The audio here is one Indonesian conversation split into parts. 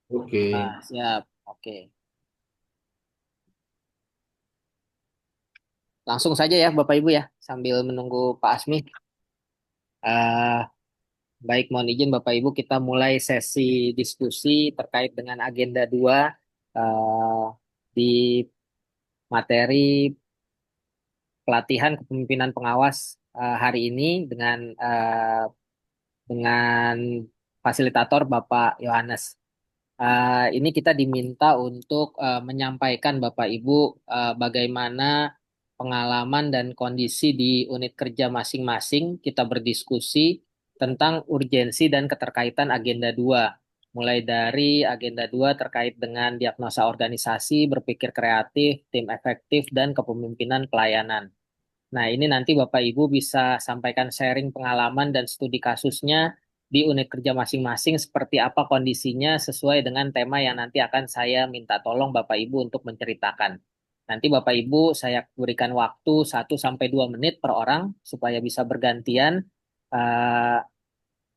Oke. Siap. Oke. Langsung saja ya Bapak Ibu ya, sambil menunggu Pak Asmi. Eh, Baik, mohon izin Bapak Ibu, kita mulai sesi diskusi terkait dengan agenda 2 eh, di materi pelatihan kepemimpinan pengawas hari ini dengan fasilitator Bapak Yohanes. Ini kita diminta untuk menyampaikan Bapak Ibu bagaimana pengalaman dan kondisi di unit kerja masing-masing. Kita berdiskusi tentang urgensi dan keterkaitan agenda 2. Mulai dari agenda 2 terkait dengan diagnosa organisasi, berpikir kreatif, tim efektif, dan kepemimpinan pelayanan. Nah, ini nanti Bapak Ibu bisa sampaikan sharing pengalaman dan studi kasusnya di unit kerja masing-masing seperti apa kondisinya sesuai dengan tema yang nanti akan saya minta tolong Bapak Ibu untuk menceritakan. Nanti Bapak Ibu saya berikan waktu 1 sampai 2 menit per orang supaya bisa bergantian eh,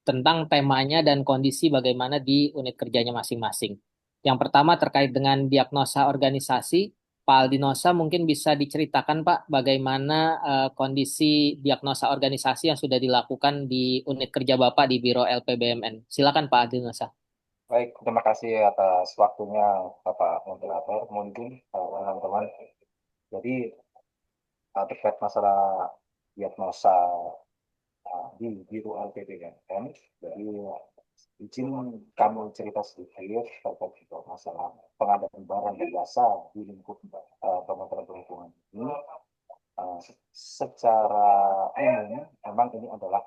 tentang temanya dan kondisi bagaimana di unit kerjanya masing-masing. Yang pertama terkait dengan diagnosa organisasi, Pak Aldinosa mungkin bisa diceritakan Pak bagaimana kondisi diagnosa organisasi yang sudah dilakukan di unit kerja Bapak di Biro LPBMN. Silakan Pak Aldinosa. Baik, terima kasih atas waktunya Bapak Moderator. Mungkin teman-teman. Jadi terkait masalah diagnosa di Biro LPPNN, jadi izin kami cerita sedikit terkait juga masalah pengadaan barang dan jasa di lingkup Kementerian Perhubungan ini. Uh, Secara umum, memang ini adalah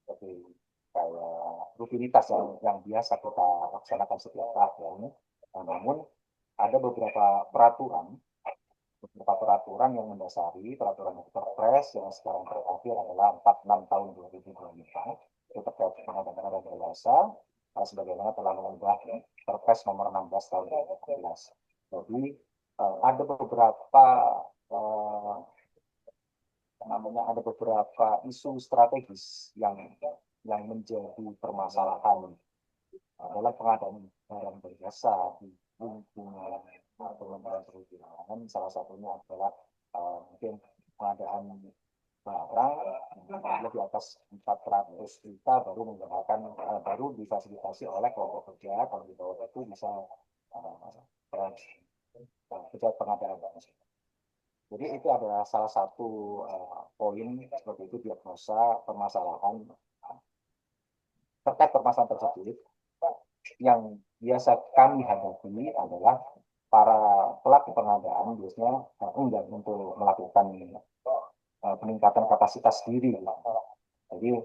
seperti kayak rutinitas yang biasa kita laksanakan setiap tahun. Namun ada beberapa peraturan yang mendasari peraturan Perpres yang sekarang terakhir adalah 46 tahun 2025 itu terkait pengadaan dan jasa sebagaimana telah mengubah Perpres nomor 16 tahun 2014. Jadi ada beberapa uh, namanya ada beberapa isu strategis yang menjadi permasalahan dalam pengadaan barang dan jasa di lingkungan Kementerian Perhubungan. Salah satunya adalah mungkin pengadaan barang lebih atas 400 juta baru menggunakan baru difasilitasi oleh kelompok kerja. Kalau di bawah itu bisa uh, pejabat pengadaan. Jadi itu adalah salah satu poin seperti itu diagnosa permasalahan. Terkait permasalahan tersebut, yang biasa kami hadapi adalah para pelaku pengadaan biasanya enggan untuk melakukan peningkatan kapasitas diri. Jadi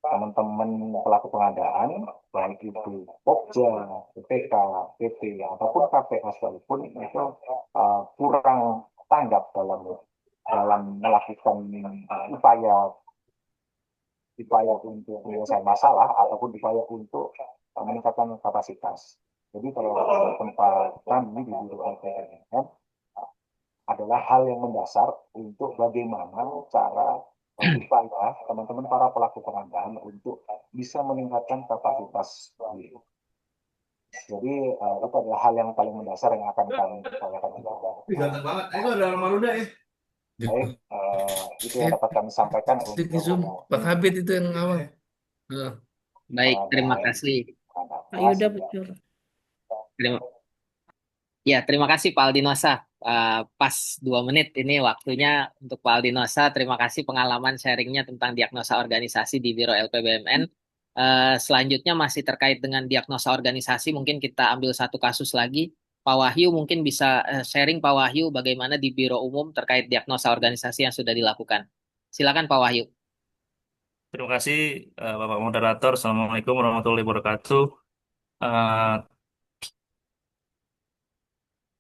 teman-teman pelaku pengadaan, baik itu Pokja, BPK, PT, ataupun KPA sekalipun itu kurang tanggap dalam dalam melakukan upaya upaya untuk menyelesaikan masalah ataupun upaya untuk meningkatkan kapasitas. Jadi kalau tempat kami di Biro LPMN adalah hal yang mendasar untuk bagaimana cara upaya teman-teman para pelaku pengadaan untuk bisa meningkatkan kapasitas diri. Jadi itu adalah hal yang paling mendasar yang akan kami upayakan untuk Ih, ganteng banget. Itu ada Maruda ya. baik. Gitu. Itu yang dapat kami sampaikan Di untuk Zoom. Pak Habib itu yang awal. Heeh. Baik, terima pengadaan kasih. pengadaan Ayo udah sehingga betul. Terima, ya, terima kasih Pak Aldinosa. Pas 2 menit ini waktunya untuk Pak Aldinosa. Terima kasih pengalaman sharingnya tentang diagnosa organisasi di Biro LPBMN. Selanjutnya masih terkait dengan diagnosa organisasi, mungkin kita ambil satu kasus lagi. Pak Wahyu mungkin bisa sharing Pak Wahyu bagaimana di Biro Umum terkait diagnosa organisasi yang sudah dilakukan. Silakan Pak Wahyu. Terima kasih Bapak Moderator. Assalamualaikum warahmatullahi wabarakatuh. Eh,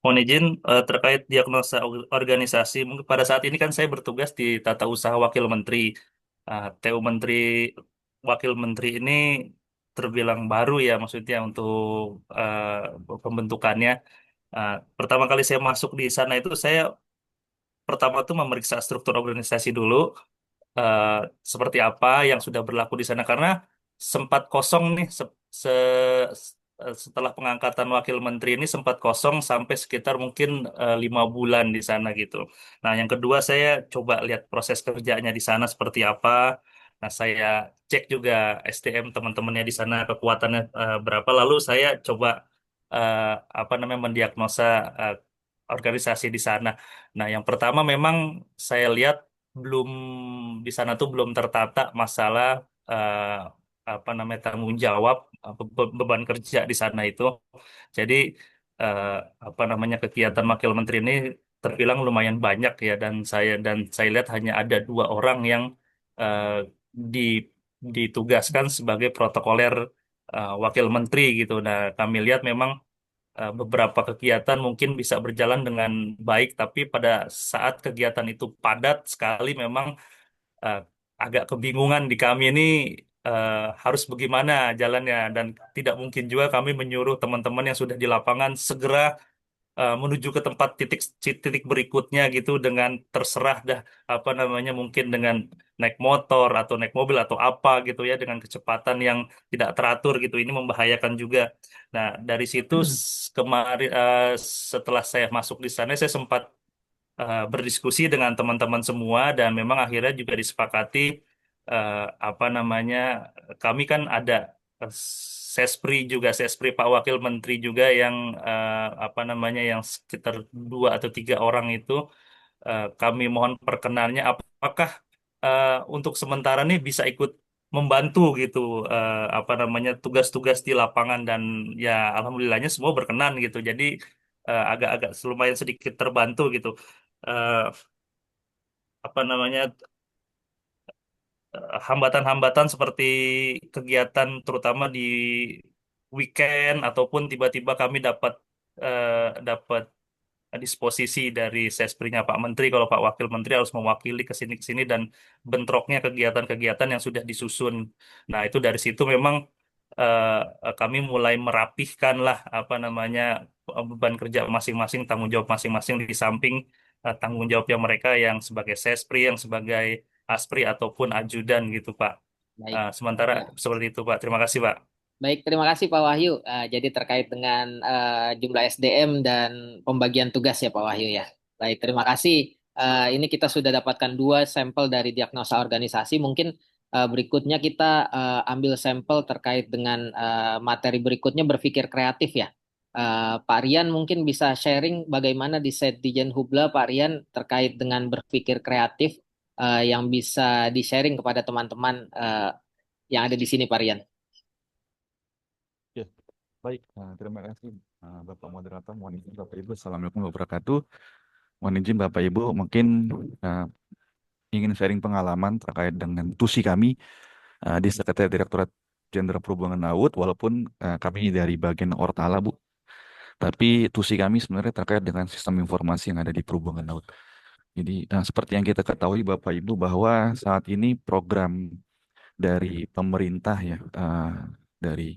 Mohon izin terkait diagnosa organisasi. Mungkin pada saat ini kan saya bertugas di Tata Usaha Wakil Menteri. TU Menteri Wakil Menteri ini terbilang baru ya maksudnya untuk pembentukannya. Pertama kali saya masuk di sana itu saya pertama tuh memeriksa struktur organisasi dulu. eh, Seperti apa yang sudah berlaku di sana karena sempat kosong nih setelah pengangkatan wakil menteri ini sempat kosong sampai sekitar mungkin 5 bulan di sana gitu. Nah, yang kedua saya coba lihat proses kerjanya di sana seperti apa. Nah, saya cek juga SDM teman-temannya di sana kekuatannya berapa. Lalu saya coba eh, apa namanya mendiagnosa eh, organisasi di sana. Nah, yang pertama memang saya lihat belum di sana tuh belum tertata masalah apa namanya tanggung jawab beban kerja di sana itu. Jadi eh, apa namanya kegiatan wakil menteri ini terbilang lumayan banyak ya dan saya lihat hanya ada 2 orang yang eh, di ditugaskan sebagai protokoler wakil menteri gitu. Nah, kami lihat memang beberapa kegiatan mungkin bisa berjalan dengan baik, tapi pada saat kegiatan itu padat sekali memang eh, agak kebingungan di kami ini harus bagaimana jalannya dan tidak mungkin juga kami menyuruh teman-teman yang sudah di lapangan segera menuju ke tempat titik titik berikutnya gitu dengan terserah dah apa namanya mungkin dengan naik motor atau naik mobil atau apa gitu ya dengan kecepatan yang tidak teratur gitu ini membahayakan juga. Nah, dari situ kemarin setelah saya masuk di sana saya sempat berdiskusi dengan teman-teman semua dan memang akhirnya juga disepakati eh, apa namanya kami kan ada eh, Sespri Pak Wakil Menteri juga yang apa namanya yang sekitar 2 atau 3 orang itu kami mohon perkenannya apakah untuk sementara nih bisa ikut membantu gitu apa namanya tugas-tugas di lapangan dan ya alhamdulillahnya semua berkenan gitu jadi agak-agak lumayan sedikit terbantu gitu. Eh, apa namanya hambatan-hambatan seperti kegiatan terutama di weekend ataupun tiba-tiba kami dapat disposisi dari sesprinya Pak Menteri kalau Pak Wakil Menteri harus mewakili ke sini dan bentroknya kegiatan-kegiatan yang sudah disusun. Nah, itu dari situ memang kami mulai merapihkan lah apa namanya beban kerja masing-masing, tanggung jawab masing-masing di samping tanggung jawabnya mereka yang sebagai sespri, yang sebagai aspri ataupun ajudan gitu, Pak. Baik. Sementara Ya. seperti itu, Pak. Terima kasih, Pak. Baik, terima kasih Pak Wahyu. Jadi terkait dengan jumlah SDM dan pembagian tugas ya Pak Wahyu ya. Baik, terima kasih. Ini kita sudah dapatkan 2 sampel dari diagnosa organisasi. Mungkin berikutnya kita ambil sampel terkait dengan materi berikutnya berpikir kreatif ya. Pak Rian mungkin bisa sharing bagaimana di Setjen Hubla Pak Rian terkait dengan berpikir kreatif yang bisa di-sharing kepada teman-teman yang ada di sini Pak Rian. Ya, baik. Terima kasih Bapak Moderator. Mohon izin Bapak Ibu. Assalamualaikum warahmatullahi wabarakatuh. Mohon izin Bapak Ibu, mungkin uh, ingin sharing pengalaman terkait dengan tusi kami di Sekretariat Direktorat Jenderal Perhubungan Laut, walaupun kami dari bagian Ortala, Bu. Tapi tusi kami sebenarnya terkait dengan sistem informasi yang ada di Perhubungan Laut. Jadi, seperti yang kita ketahui Bapak Ibu bahwa saat ini program dari pemerintah ya, dari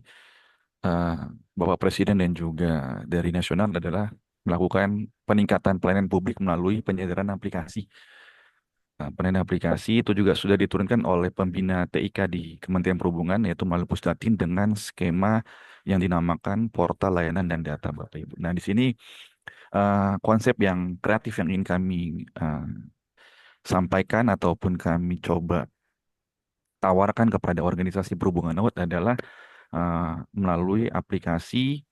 eh, Bapak Presiden dan juga dari nasional adalah melakukan peningkatan pelayanan publik melalui penyederhanaan aplikasi. Pelayanan aplikasi itu juga sudah diturunkan oleh pembina TIK di Kementerian Perhubungan yaitu melalui Pusdatin dengan skema yang dinamakan Portal Layanan dan Data Bapak Ibu. Nah, di sini konsep yang kreatif yang ingin kami sampaikan ataupun kami coba tawarkan kepada organisasi perhubungan laut adalah melalui aplikasi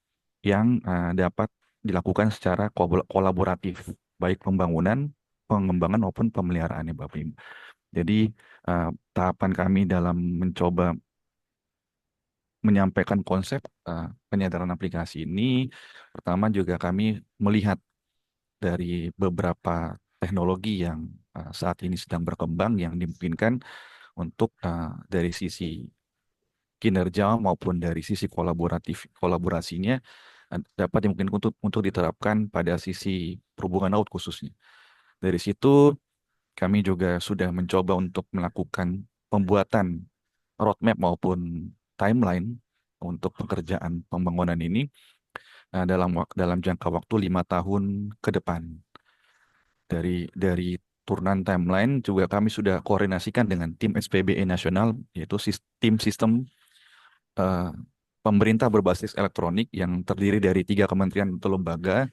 yang dapat dilakukan secara kolaboratif, baik pembangunan, pengembangan maupun pemeliharaan ya Bapak Ibu. Jadi tahapan kami dalam mencoba menyampaikan konsep penyadaran aplikasi ini, pertama juga kami melihat dari beberapa teknologi yang saat ini sedang berkembang yang dimungkinkan untuk dari sisi kinerja maupun dari sisi kolaborasinya dapat dimungkinkan untuk diterapkan pada sisi perhubungan laut khususnya. Dari situ kami juga sudah mencoba untuk melakukan pembuatan roadmap maupun timeline untuk pekerjaan pembangunan ini dalam jangka waktu 5 tahun ke depan. Dari turunan timeline juga kami sudah koordinasikan dengan tim SPBE nasional yaitu tim sistem pemerintah berbasis elektronik yang terdiri dari 3 kementerian atau lembaga.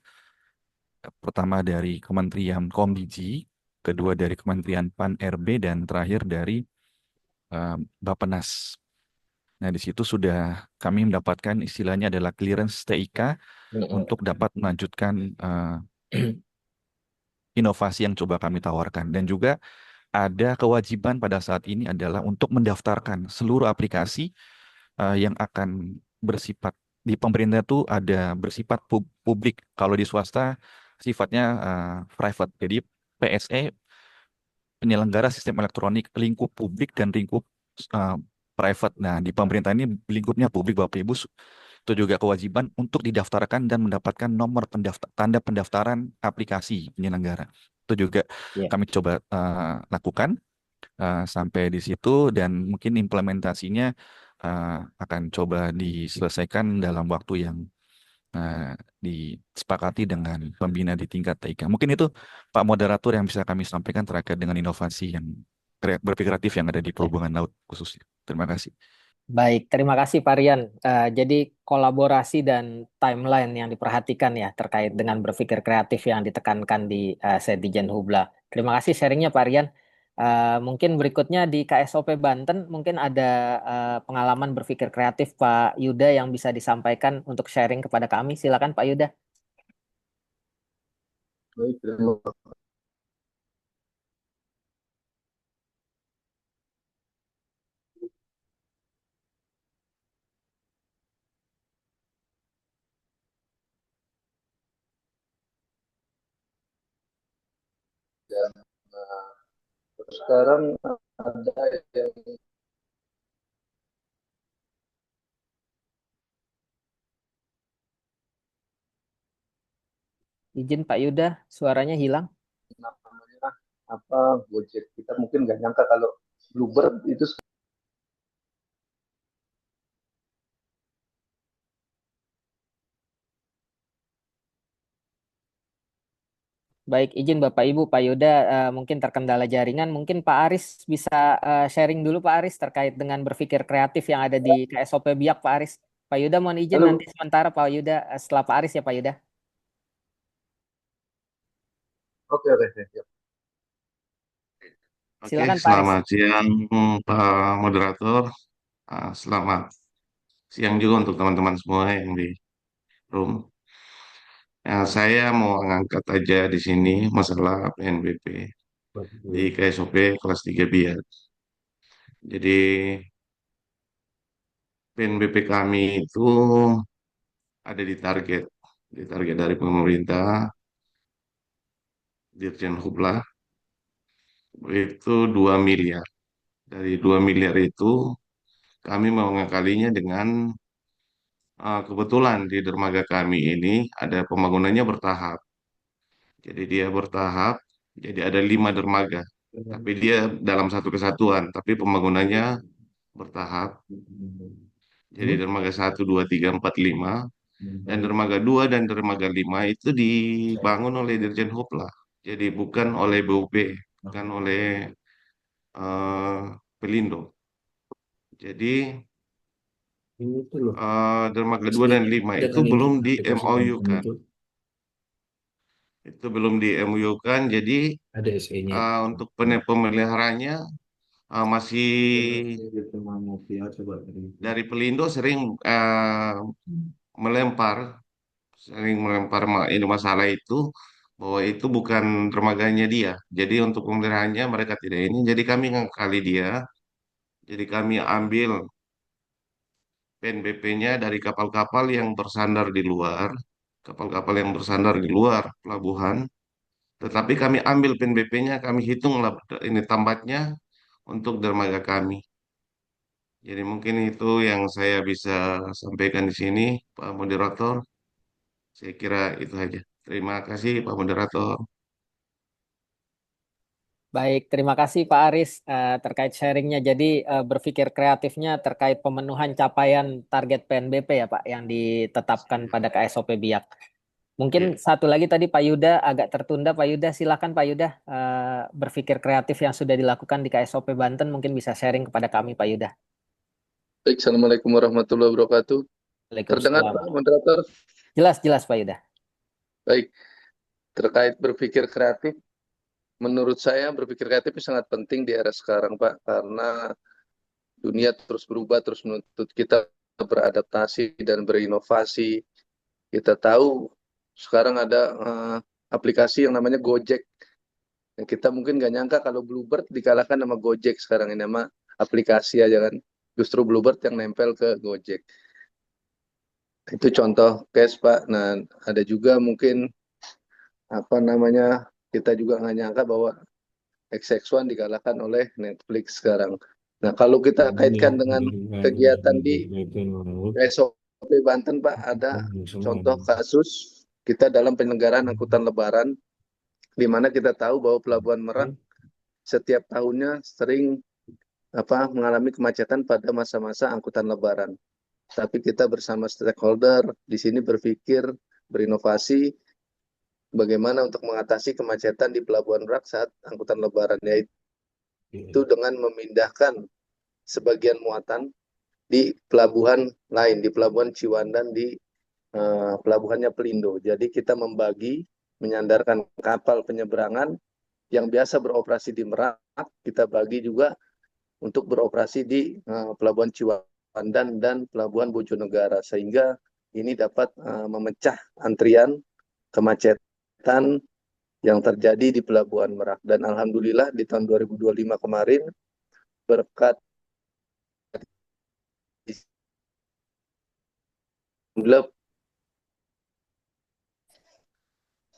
Pertama dari Kementerian Komdiji, kedua dari Kementerian Pan-RB, dan terakhir dari Bappenas. Nah, di situ sudah kami mendapatkan istilahnya adalah clearance TIK untuk dapat melanjutkan inovasi yang coba kami tawarkan. Dan juga ada kewajiban pada saat ini adalah untuk mendaftarkan seluruh aplikasi yang akan bersifat di pemerintah itu ada bersifat publik. Kalau di swasta sifatnya private. Jadi PSE, penyelenggara sistem elektronik, lingkup publik dan lingkup uh, private. Nah, di pemerintah ini lingkupnya publik, Bapak Ibu. Itu juga kewajiban untuk didaftarkan dan mendapatkan nomor tanda pendaftaran aplikasi penyelenggara. Itu juga Ya. kami coba lakukan sampai di situ, dan mungkin implementasinya akan coba diselesaikan dalam waktu yang disepakati dengan pembina di tingkat TIK. Mungkin itu Pak Moderator yang bisa kami sampaikan terkait dengan inovasi yang berpikir kreatif yang ada di perhubungan laut khususnya. Terima kasih. Baik, terima kasih Pak Rian. Jadi kolaborasi dan timeline yang diperhatikan ya terkait dengan berpikir kreatif yang ditekankan di Sedijen Hubla. Terima kasih sharingnya Pak Rian. Mungkin berikutnya di KSOP Banten mungkin ada pengalaman berpikir kreatif Pak Yuda yang bisa disampaikan untuk sharing kepada kami. Silakan Pak Yuda. Baik, terima kasih. Dan sekarang ada yang Izin Pak Yuda, suaranya hilang. namanya apa Gojek. Kita mungkin nggak nyangka kalau Bluebird itu Baik, izin Bapak Ibu, Pak Yuda mungkin terkendala jaringan. Mungkin Pak Aris bisa sharing dulu Pak Aris terkait dengan berpikir kreatif yang ada di KSOP Biak Pak Aris. Pak Yuda mohon izin halo. nanti sementara Pak Yuda setelah Pak Aris ya Pak Yuda. Oke, oke, siap. Oke, Silakan Pak Aris. selamat siang Pak Moderator. Selamat siang juga untuk teman-teman semua yang di room. Saya mau ngangkat aja di sini masalah PNBP di KSOP kelas 3 Biak. Jadi PNBP kami itu ada di target dari pemerintah, Dirjen Hubla, itu 2 miliar. Dari 2 miliar itu kami mau ngakalinya dengan kebetulan di dermaga kami ini ada pembangunannya bertahap. Jadi dia bertahap, jadi ada 5 dermaga. Tapi dia dalam satu kesatuan, tapi pembangunannya bertahap. Jadi dermaga 1, 2, 3, 4, 5. Dan dermaga 2 dan dermaga 5 itu dibangun oleh Dirjen Hubla. Jadi bukan oleh BUP, bukan oleh Pelindo. Jadi dermaga 2 dan 5 itu belum di MOU kan. Itu belum di MOU kan, jadi Ada SE-nya. untuk pemeliharanya masih dari Pelindo melempar, sering melempar ini masalah itu bahwa itu bukan dermaganya dia. Jadi untuk pemeliharaannya mereka tidak ini. Jadi kami ngekali dia. Jadi kami ambil PNBP-nya dari kapal-kapal yang bersandar di luar, kapal-kapal yang bersandar di luar pelabuhan. Tetapi kami ambil PNBP-nya, kami hitunglah ini tambatnya untuk dermaga kami. Jadi mungkin itu yang saya bisa sampaikan di sini, Pak Moderator. Saya kira itu saja. Terima kasih, Pak Moderator. Baik, terima kasih Pak Aris terkait sharingnya. Jadi berpikir kreatifnya terkait pemenuhan capaian target PNBP ya Pak yang ditetapkan pada KSOP Biak. Mungkin Ya. satu lagi tadi Pak Yuda agak tertunda. Pak Yuda, silakan Pak Yuda berpikir kreatif yang sudah dilakukan di KSOP Banten mungkin bisa sharing kepada kami Pak Yuda. Baik, Assalamualaikum warahmatullahi wabarakatuh. Terdengar Waalaikumsalam. Pak Moderator? Jelas Pak Yuda. Baik, terkait berpikir kreatif, menurut saya berpikir kreatif itu sangat penting di era sekarang Pak, karena dunia terus berubah, terus menuntut kita beradaptasi dan berinovasi. Kita tahu sekarang ada aplikasi yang namanya Gojek. Yang kita mungkin nggak nyangka kalau Bluebird dikalahkan sama Gojek sekarang ini, nama aplikasi aja kan. Justru Bluebird yang nempel ke Gojek. Itu contoh case Pak. Nah, ada juga mungkin apa namanya, kita juga nggak nyangka bahwa XX1 dikalahkan oleh Netflix sekarang. Nah, kalau kita kaitkan dengan kegiatan di SOP Banten, Pak, ada contoh kasus kita dalam penyelenggaraan angkutan lebaran, di mana kita tahu bahwa Pelabuhan Merak setiap tahunnya sering mengalami kemacetan pada masa-masa angkutan lebaran. Tapi kita bersama stakeholder di sini berpikir, berinovasi, bagaimana untuk mengatasi kemacetan di Pelabuhan Merak saat angkutan lebaran, yaitu dengan memindahkan sebagian muatan di pelabuhan lain, di Pelabuhan Ciwandan, di pelabuhannya Pelindo. Jadi kita membagi, menyandarkan kapal penyeberangan yang biasa beroperasi di Merak, kita bagi juga untuk beroperasi di Pelabuhan Ciwandan dan Pelabuhan Bojonegara, sehingga ini dapat memecah antrian kemacetan yang terjadi di Pelabuhan Merak. Dan alhamdulillah di tahun 2025 kemarin, berkat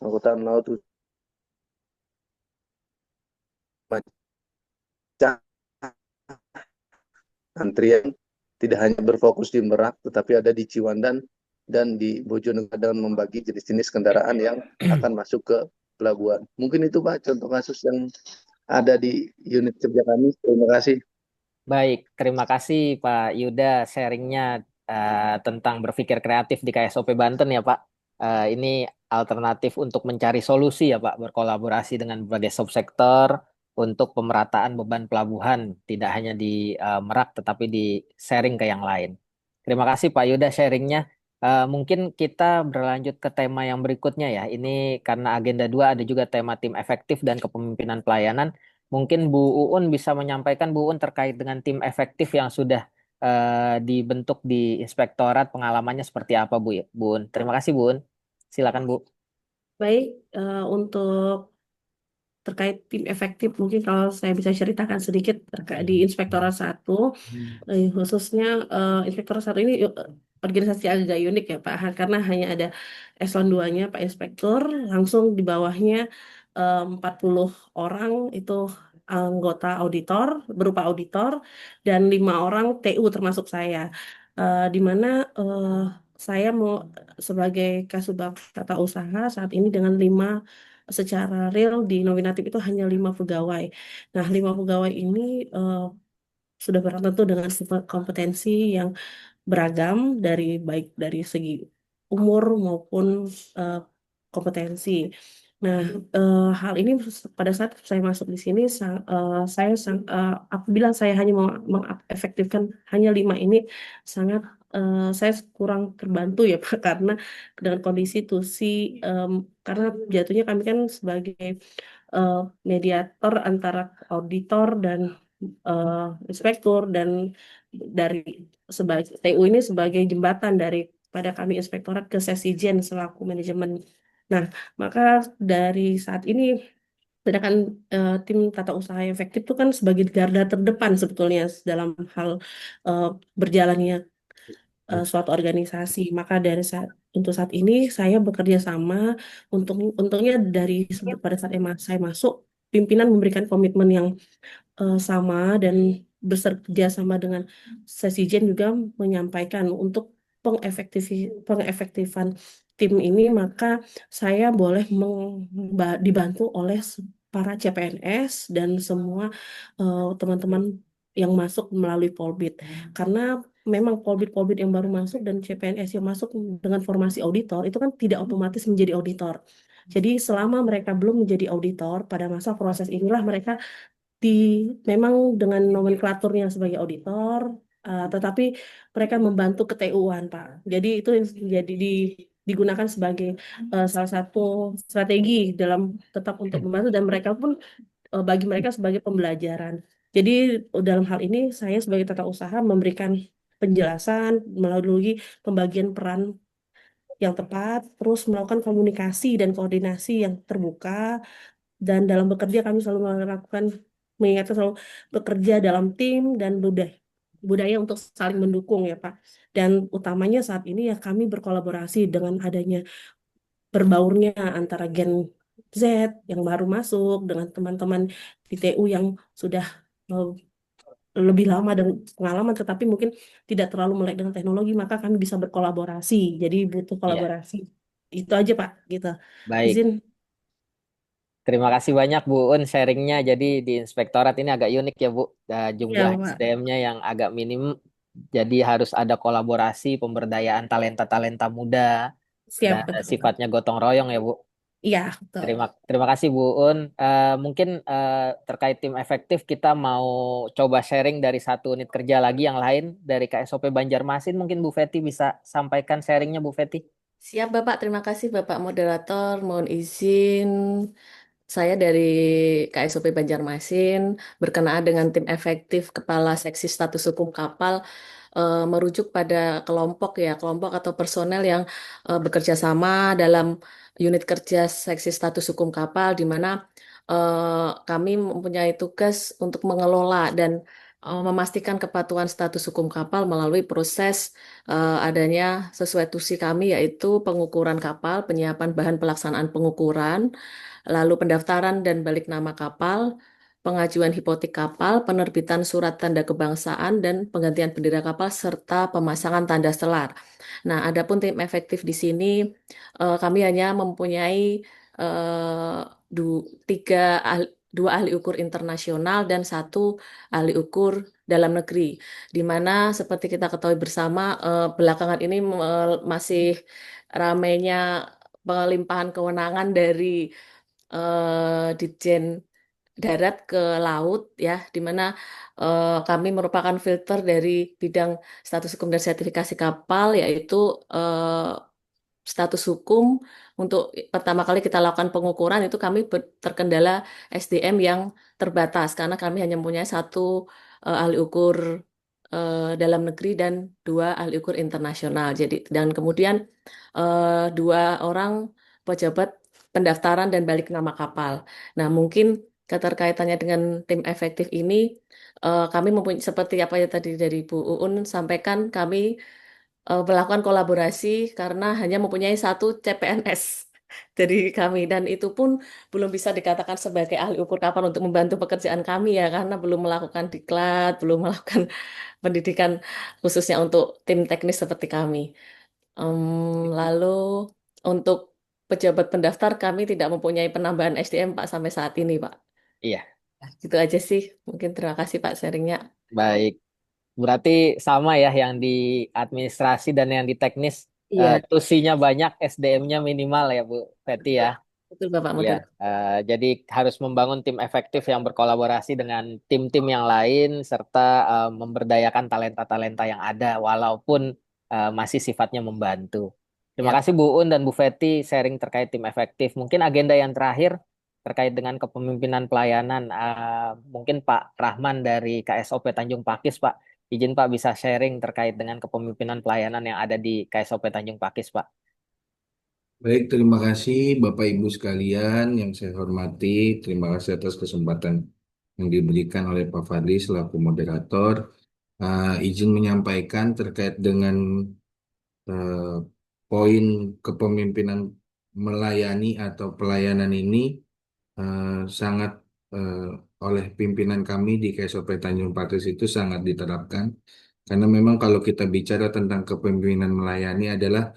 angkutan laut macam antrian tidak hanya berfokus di Merak, tetapi ada di Ciwandan dan di Bojonegoro, dengan membagi jenis-jenis kendaraan yang akan masuk ke pelabuhan. Mungkin itu Pak contoh kasus yang ada di unit kerja kami. Terima kasih. Baik, terima kasih Pak Yuda sharingnya tentang berpikir kreatif di KSOP Banten ya Pak. Ini alternatif untuk mencari solusi ya Pak, berkolaborasi dengan berbagai subsektor untuk pemerataan beban pelabuhan, tidak hanya di Merak tetapi di sharing ke yang lain. Terima kasih Pak Yuda sharingnya. Mungkin kita berlanjut ke tema yang berikutnya ya. Ini karena agenda 2 ada juga tema tim efektif dan kepemimpinan pelayanan. Mungkin Bu Uun bisa menyampaikan Bu Uun terkait dengan tim efektif yang sudah dibentuk di Inspektorat, pengalamannya seperti apa Bu Uun. Terima kasih Bu Uun. Silakan Bu. Baik, untuk terkait tim efektif, mungkin kalau saya bisa ceritakan sedikit terkait di Inspektorat 1, khususnya Inspektorat 1 ini organisasi agak unik ya Pak, karena hanya ada eselon 2-nya Pak Inspektur, langsung di bawahnya 40 orang itu anggota auditor, berupa auditor, dan 5 orang TU termasuk saya. Di mana saya mau sebagai Kasubag Tata Usaha saat ini dengan 5 secara real di nominatif itu hanya 5 pegawai. Nah, 5 pegawai ini sudah barang tentu dengan kompetensi yang beragam baik dari segi umur maupun eh, kompetensi. Nah, hal ini pada saat saya masuk di sini, apabila saya hanya mau mengefektifkan hanya 5 ini, sangat saya kurang terbantu ya Pak, karena dengan kondisi TUSI, karena jatuhnya kami kan sebagai eh, mediator antara auditor dan inspektur, dan dari sebagai TU ini sebagai jembatan pada kami inspektorat ke Sesijen selaku manajemen. Nah, maka dari saat ini, sedangkan tim tata usaha yang efektif itu kan sebagai garda terdepan sebetulnya dalam hal eh, berjalannya suatu organisasi. Maka untuk saat ini saya bekerja sama, untungnya pada saat saya masuk, pimpinan memberikan komitmen yang sama, dan bekerja sama dengan Sesijen juga menyampaikan untuk pengefektifan tim ini, maka saya boleh dibantu oleh para CPNS dan semua teman-teman yang masuk melalui Polbit, karena memang Polbit yang baru masuk dan CPNS yang masuk dengan formasi auditor itu kan tidak otomatis menjadi auditor. Jadi selama mereka belum menjadi auditor, pada masa proses inilah mereka memang dengan nomenklaturnya sebagai auditor, tetapi mereka membantu keTU-an, Pak. Jadi itu yang jadi digunakan sebagai salah satu strategi dalam tetap untuk membantu, dan mereka pun bagi mereka sebagai pembelajaran. Jadi dalam hal ini saya sebagai tata usaha memberikan penjelasan melalui pembagian peran yang tepat, terus melakukan komunikasi dan koordinasi yang terbuka, dan dalam bekerja kami selalu melakukan mengingatkan selalu bekerja dalam tim dan budaya untuk saling mendukung ya Pak. Dan utamanya saat ini ya kami berkolaborasi dengan adanya berbaurnya antara Gen Z yang baru masuk dengan teman-teman di TU yang sudah eh, lebih lama dan pengalaman, tetapi mungkin tidak terlalu melek dengan teknologi, maka kami bisa berkolaborasi. Jadi butuh Iya, kolaborasi. Itu aja Pak, gitu. baik. Izin. Terima kasih banyak Bu Un sharingnya. Jadi di inspektorat ini agak unik ya Bu. Ya Jumlah Pak, SDM-nya yang agak minim. Jadi harus ada kolaborasi, pemberdayaan talenta-talenta muda siap dan betul Pak. sifatnya gotong royong ya Bu. Iya, betul. Terima kasih Bu Un. Mungkin terkait tim efektif kita mau coba sharing dari satu unit kerja lagi yang lain dari KSOP Banjarmasin. Mungkin Bu Feti bisa sampaikan sharingnya Bu Feti. Siap Bapak, terima kasih Bapak Moderator. Mohon izin, saya dari KSOP Banjarmasin berkenaan dengan tim efektif Kepala Seksi Status Hukum Kapal, merujuk pada kelompok atau personel yang bekerja sama dalam unit kerja Seksi Status Hukum Kapal, di mana kami mempunyai tugas untuk mengelola dan memastikan kepatuhan status hukum kapal melalui proses adanya sesuai tusi kami, yaitu pengukuran kapal, penyiapan bahan pelaksanaan pengukuran, lalu pendaftaran dan balik nama kapal, pengajuan hipotek kapal, penerbitan surat tanda kebangsaan, dan penggantian bendera kapal, serta pemasangan tanda selar. Nah, adapun tim efektif di sini, kami hanya mempunyai eh, tiga dua ahli ukur internasional dan satu ahli ukur dalam negeri, di mana seperti kita ketahui bersama, belakangan ini masih ramainya pelimpahan kewenangan dari Ditjen Darat ke laut, ya, di mana kami merupakan filter dari bidang status hukum dan sertifikasi kapal, yaitu eh, status hukum. Untuk pertama kali kita lakukan pengukuran itu kami terkendala SDM yang terbatas karena kami hanya mempunyai satu ahli ukur dalam negeri dan dua ahli ukur internasional. Jadi dan kemudian dua orang pejabat pendaftaran dan balik nama kapal. Nah, mungkin keterkaitannya dengan tim efektif ini, kami mempunyai seperti apa ya tadi dari Bu Uun sampaikan, kami melakukan kolaborasi karena hanya mempunyai satu CPNS dari kami, dan itu pun belum bisa dikatakan sebagai ahli ukur kapal untuk membantu pekerjaan kami ya, karena belum melakukan diklat, belum melakukan pendidikan khususnya untuk tim teknis seperti kami. Lalu untuk pejabat pendaftar kami tidak mempunyai penambahan SDM Pak sampai saat ini Pak. Iya, Nah, gitu aja sih. Mungkin terima kasih Pak sharingnya. baik. Berarti sama ya yang di administrasi dan yang di teknis, Iya, tusinya banyak, SDM-nya minimal ya Bu Feti ya. betul Bapak Iya, Moderator. jadi harus membangun tim efektif yang berkolaborasi dengan tim-tim yang lain serta memberdayakan talenta-talenta yang ada walaupun masih sifatnya membantu. Terima Ya. kasih Bu Un dan Bu Feti sharing terkait tim efektif. Mungkin agenda yang terakhir terkait dengan kepemimpinan pelayanan. Mungkin Pak Rahman dari KSOP Tanjung Pakis, Pak. Izin Pak bisa sharing terkait dengan kepemimpinan pelayanan yang ada di KSOP Tanjung Pakis, Pak. Baik, terima kasih Bapak Ibu sekalian yang saya hormati. Terima kasih atas kesempatan yang diberikan oleh Pak Fadli selaku moderator. Izin menyampaikan terkait dengan eh, poin kepemimpinan melayani atau pelayanan ini eh, sangat eh, oleh pimpinan kami di KSOP Tanjung Pakis itu sangat diterapkan. Karena memang kalau kita bicara tentang kepemimpinan melayani adalah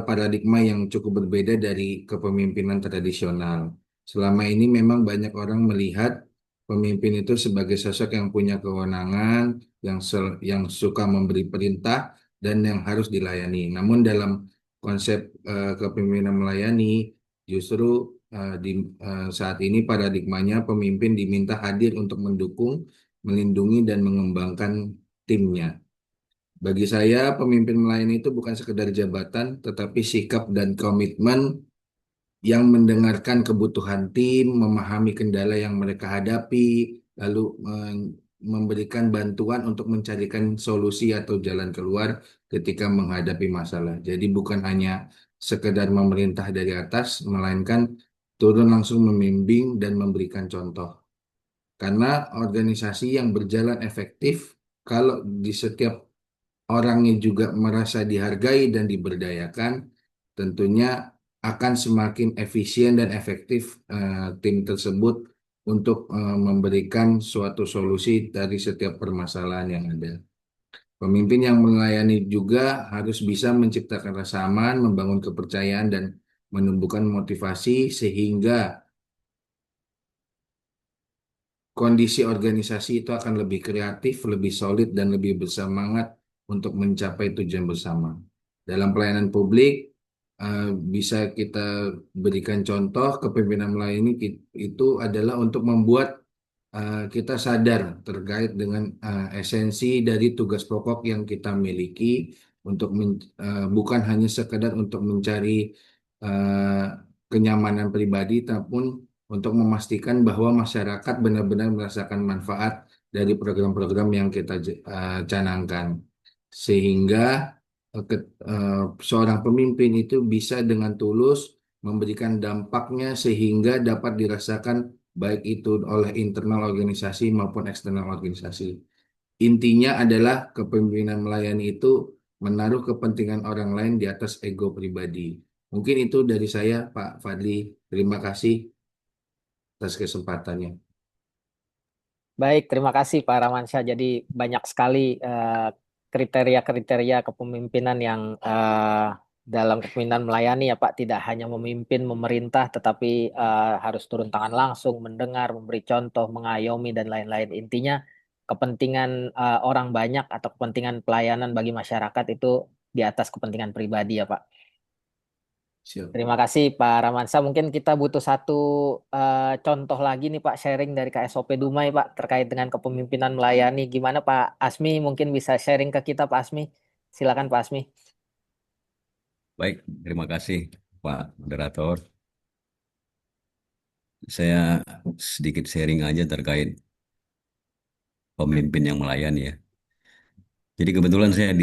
paradigma yang cukup berbeda dari kepemimpinan tradisional. Selama ini memang banyak orang melihat pemimpin itu sebagai sosok yang punya kewenangan, yang suka memberi perintah dan yang harus dilayani. Namun dalam konsep kepemimpinan melayani, justru saat ini paradigmanya pemimpin diminta hadir untuk mendukung, melindungi dan mengembangkan timnya. Bagi saya, pemimpin melayani itu bukan sekedar jabatan, tetapi sikap dan komitmen yang mendengarkan kebutuhan tim, memahami kendala yang mereka hadapi, lalu memberikan bantuan untuk mencarikan solusi atau jalan keluar ketika menghadapi masalah. Jadi bukan hanya sekedar memerintah dari atas, melainkan turun langsung membimbing dan memberikan contoh. Karena organisasi yang berjalan efektif, kalau di setiap orangnya juga merasa dihargai dan diberdayakan, tentunya akan semakin efisien dan efektif tim tersebut untuk memberikan suatu solusi dari setiap permasalahan yang ada. Pemimpin yang melayani juga harus bisa menciptakan rasa aman, membangun kepercayaan, dan menumbuhkan motivasi sehingga kondisi organisasi itu akan lebih kreatif, lebih solid, dan lebih bersemangat untuk mencapai tujuan bersama. Dalam pelayanan publik, bisa kita berikan contoh kepemimpinan melayani itu adalah untuk membuat kita sadar terkait dengan esensi dari tugas pokok yang kita miliki untuk bukan hanya sekedar untuk mencari eh, kenyamanan pribadi, tapi untuk memastikan bahwa masyarakat benar-benar merasakan manfaat dari program-program yang kita canangkan. Sehingga seorang pemimpin itu bisa dengan tulus memberikan dampaknya sehingga dapat dirasakan baik itu oleh internal organisasi maupun eksternal organisasi. Intinya adalah kepemimpinan melayani itu menaruh kepentingan orang lain di atas ego pribadi. Mungkin itu dari saya, Pak Fadli. Terima kasih atas kesempatannya. Baik, terima kasih Pak Ramansyah. Jadi banyak sekali kriteria-kriteria kepemimpinan yang dalam kepemimpinan melayani ya Pak, tidak hanya memimpin, memerintah, tetapi harus turun tangan langsung, mendengar, memberi contoh, mengayomi, dan lain-lain. Intinya kepentingan orang banyak atau kepentingan pelayanan bagi masyarakat itu di atas kepentingan pribadi ya Pak. Siap. Terima kasih Pak Ramansa. Mungkin kita butuh satu contoh lagi nih Pak, sharing dari KSOP Dumai Pak terkait dengan kepemimpinan melayani. Gimana Pak Asmi? Mungkin bisa sharing ke kita Pak Asmi. Silakan Pak Asmi. Baik, terima kasih Pak Moderator. Saya sedikit sharing aja terkait pemimpin yang melayani ya. Jadi kebetulan saya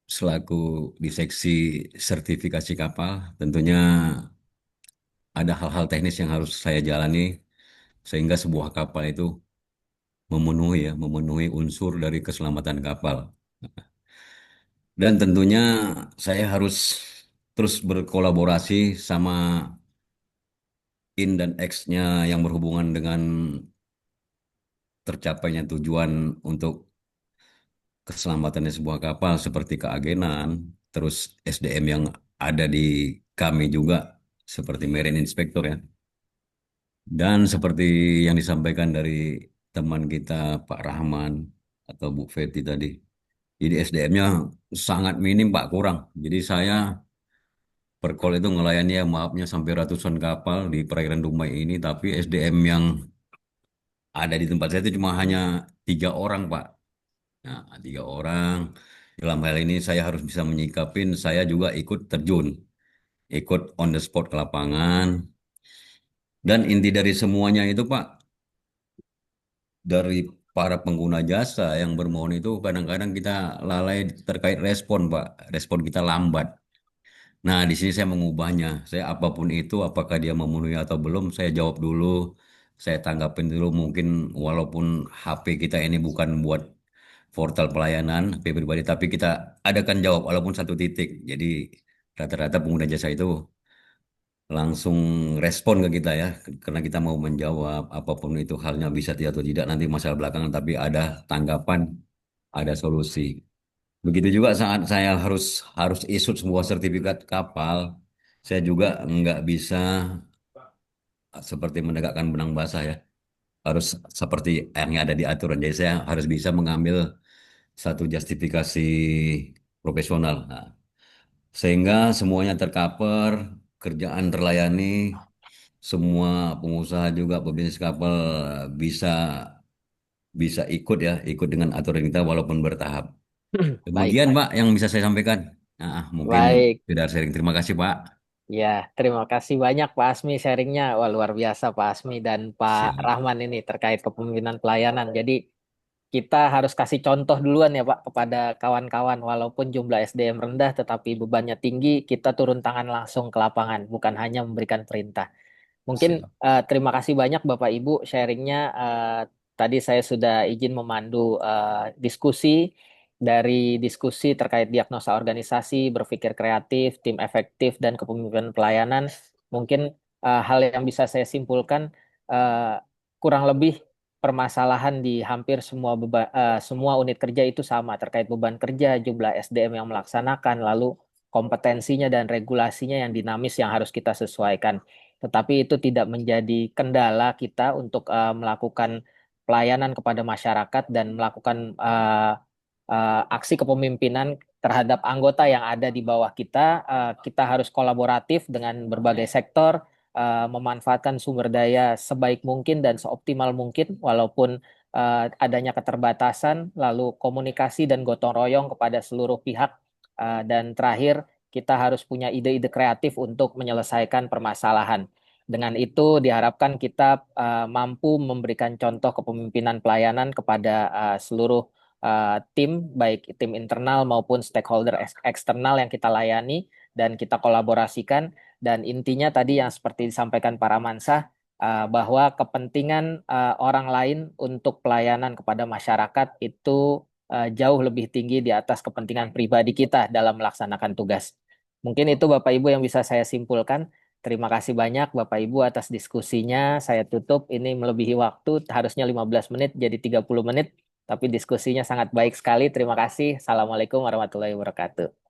selaku di seksi sertifikasi kapal, tentunya ada hal-hal teknis yang harus saya jalani sehingga sebuah kapal itu memenuhi unsur dari keselamatan kapal. Dan tentunya saya harus terus berkolaborasi sama in dan X-nya yang berhubungan dengan tercapainya tujuan untuk keselamatannya sebuah kapal seperti keagenan, terus SDM yang ada di kami juga seperti Marine Inspector ya. Dan seperti yang disampaikan dari teman kita Pak Rahman atau Bu Feti tadi. Jadi SDM-nya sangat minim Pak, kurang. Jadi saya per call itu ngelayani ya maafnya sampai ratusan kapal di perairan Dumai ini, tapi SDM yang ada di tempat saya itu cuma hanya 3 orang Pak. Nah, 3 orang. Dalam hal ini saya harus bisa menyikapin, saya juga ikut terjun, ikut on the spot ke lapangan. Dan inti dari semuanya itu Pak, dari para pengguna jasa yang bermohon itu kadang-kadang kita lalai terkait respon Pak. Respon kita lambat. Nah, di sini saya mengubahnya. Saya apapun itu, apakah dia memenuhi atau belum, saya jawab dulu. Saya tanggapin dulu mungkin walaupun HP kita ini bukan buat portal pelayanan HP pribadi, tapi kita adakan jawab walaupun 1 titik. Jadi rata-rata pengguna jasa itu langsung respon ke kita ya, karena kita mau menjawab apapun itu halnya bisa tidak atau tidak nanti masalah belakangan, tapi ada tanggapan, ada solusi. Begitu juga saat saya harus harus isut sebuah sertifikat kapal, saya juga nggak bisa seperti menegakkan benang basah ya, harus seperti yang ada di aturan. Jadi saya harus bisa mengambil satu justifikasi profesional. Nah, sehingga semuanya tercover, kerjaan terlayani, semua pengusaha juga pebisnis kapal bisa bisa ikut dengan aturan kita walaupun bertahap. Baik, Demikian baik. Pak yang bisa saya sampaikan. Nah, mungkin Baik. sekedar sharing. Terima kasih Pak. Ya, terima kasih banyak Pak Asmi sharingnya. Wah, luar biasa Pak Asmi dan Pak Siap. Rahman ini terkait kepemimpinan pelayanan. Jadi kita harus kasih contoh duluan ya Pak kepada kawan-kawan. Walaupun jumlah SDM rendah tetapi bebannya tinggi, kita turun tangan langsung ke lapangan, bukan hanya memberikan perintah. Mungkin Siap. terima kasih banyak Bapak Ibu sharingnya. Tadi saya sudah izin memandu diskusi dari diskusi terkait diagnosa organisasi, berpikir kreatif, tim efektif, dan kepemimpinan pelayanan. Mungkin hal yang bisa saya simpulkan eh, kurang lebih permasalahan di hampir semua unit kerja itu sama terkait beban kerja, jumlah SDM yang melaksanakan, lalu kompetensinya dan regulasinya yang dinamis yang harus kita sesuaikan. Tetapi itu tidak menjadi kendala kita untuk melakukan pelayanan kepada masyarakat dan melakukan aksi kepemimpinan terhadap anggota yang ada di bawah kita. Kita harus kolaboratif dengan berbagai sektor, memanfaatkan sumber daya sebaik mungkin dan seoptimal mungkin, walaupun adanya keterbatasan, lalu komunikasi dan gotong royong kepada seluruh pihak. Dan terakhir, kita harus punya ide-ide kreatif untuk menyelesaikan permasalahan. Dengan itu diharapkan kita mampu memberikan contoh kepemimpinan pelayanan kepada seluruh tim, baik tim internal maupun stakeholder eksternal yang kita layani dan kita kolaborasikan. Dan intinya tadi yang seperti disampaikan para Ramansyah, bahwa kepentingan orang lain untuk pelayanan kepada masyarakat itu jauh lebih tinggi di atas kepentingan pribadi kita dalam melaksanakan tugas. Mungkin itu Bapak Ibu yang bisa saya simpulkan. Terima kasih banyak Bapak Ibu atas diskusinya. Saya tutup, ini melebihi waktu, harusnya 15 menit jadi 30 menit. Tapi diskusinya sangat baik sekali. Terima kasih. Assalamualaikum warahmatullahi wabarakatuh.